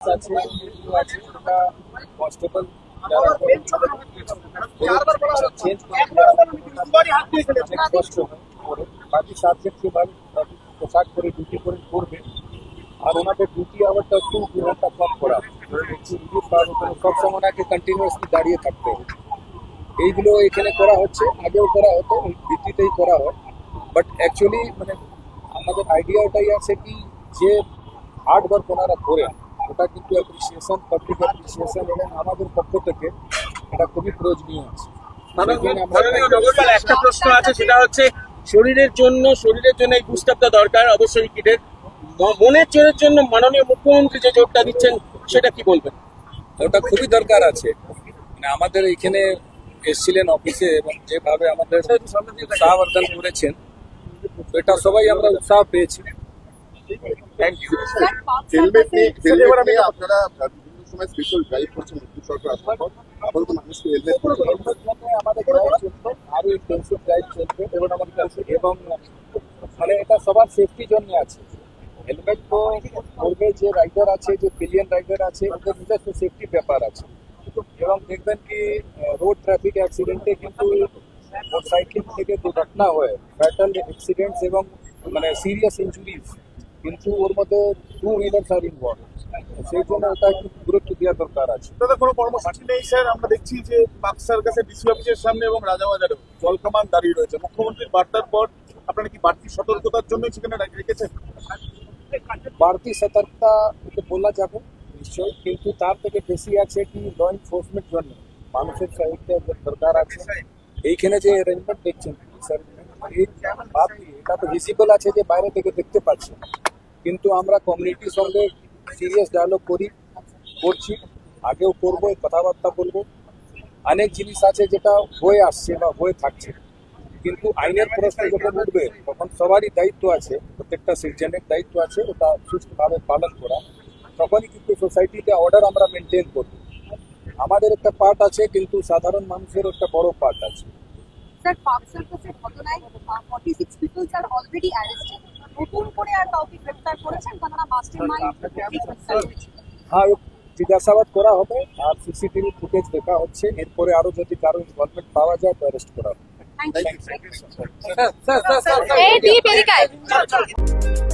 আছে আছে ওটা কনস্টেবল যারা চেঞ্জ অনেক কষ্ট হয় করে বাকি সাবজেক্ট যেভাবে পোশাক করে ডিউটি করে করবে আর ওনাদের ডিউটি আওয়ারটা একটু 2 ঘন্টা কম করা সব সময় ওনাকে কন্টিনিউয়াসলি দাঁড়িয়ে থাকতে হবে। এইগুলো এখানে করা হচ্ছে, আগেও করা হতো, ভিত্তিতেই করা হয়। বাট অ্যাকচুয়ালি মানে আমাদের আইডিয়া ওটাই আছে কি যে হার্ড ওয়ার্ক ওনারা করেন ওটা কিন্তু অ্যাপ্রিসিয়েশন, পাবলিক অ্যাপ্রিসিয়েশন এবং আমাদের পক্ষ থেকে এটা খুবই প্রয়োজনীয় আছে। একটা প্রশ্ন আছে, সেটা হচ্ছে শরীরের জন্য এই বুস্টারটা দরকার অবশ্যই কিটের। মনের জোরের জন্য মাননীয় মুখ্যমন্ত্রী যে জোরটা দিচ্ছেন সেটা কি বলবেন? ওটা খুবই দরকার আছে। মানে আমাদের এখানে এসেছিলেন অফিসে এবং যেভাবে আমাদের উৎসাহবর্ধন করেছেন এটা সবাই আমরা উৎসাহ পেয়েছি। Thank you. হেলমেট নিয়ে আপনারা বিভিন্ন সময় স্পেশাল ড্রাইভ করছেন সরকার আসার পর, আপাতত মানুষকে হেলমেট আমাদের ড্রাইভ চলবে, আরো ইন্টেন্সিভ ড্রাইভ চলবে এবং আমাদের কাছে এবং মানে এটা সবার সেফটির জন্য আছে। হেলমেট তো করবে যে রাইডার আছে, যে পিলিয়ন রাইডার আছে, ওদের নিজস্ব সেফটি ব্যাপার আছে। এবং দেখবেন কি রোড ট্রাফিক অ্যাক্সিডেন্টে কিন্তু মোটরসাইকেল থেকে দুর্ঘটনা হয়, ফ্যাটাল অ্যাক্সিডেন্টস এবং মানে সিরিয়াস ইঞ্জুরিজ, কিন্তু ওর মধ্যে 2 হুইলার্স আর ইনভলভ। সেই জন্য এটা একটু গুরুত্ব দেওয়া দরকার আছে। দাদা কোনো কর্মসূচি নেই স্যার? আমরা দেখছি যে বাক্সার কাছে ডিসি অফিসের সামনে এবং রাজাবাজারে জলকামান দাঁড়িয়ে রয়েছে। মুখ্যমন্ত্রীর বার্তার পর আপনারা কি বাড়তি সতর্কতার জন্য সেখানে রেখেছেন? বাড়তি সতর্কতা বলা যাবে নিশ্চয়ই, কিন্তু তার থেকে বেশি আছে কি ল এনফোর্সমেন্ট জন্য মানুষের সাহিত্য দরকার আছে। এইখানে যে অ্যারেঞ্জমেন্ট দেখছেন স্যার, এটা তো ভিজিবল আছে যে বাইরে থেকে দেখতে পাচ্ছি, কিন্তু আমরা কমিউনিটির সঙ্গে সিরিয়াস ডায়ালগ করছি, আগেও করবো, কথাবার্তা বলবো। অনেক জিনিস আছে যেটা হয়ে আসছে বা হয়ে থাকছে, কিন্তু আইনের প্রশ্ন যখন উঠবে তখন সবারই দায়িত্ব আছে, প্রত্যেকটা সিটিজেনের দায়িত্ব আছে ওটা সুষ্ঠুভাবে পালন করা। তখনই কিন্তু সোসাইটিতে অর্ডার আমরা মেনটেন করব। আমাদের একটা পার্ট আছে, কিন্তু সাধারণ মানুষের একটা বড় পার্ট আছে। স্যার, পাক সার্কাসের ঘটনায় 46 পিপলস আর অলরেডি অ্যারেস্টেড। নতুন করে আর কাউকে গ্রেফতার করেছেন? কারণ মাস্টারমাইন্ড হ্যাঁ, জিজ্ঞাসাবাদ করা হবে আর সিসিটিভি ফুটেজ দেখা হচ্ছে। এরপরে আরো যদি কারো ইনভলভমেন্ট পাওয়া যায় তো অ্যারেস্ট করা হবে। Thank you.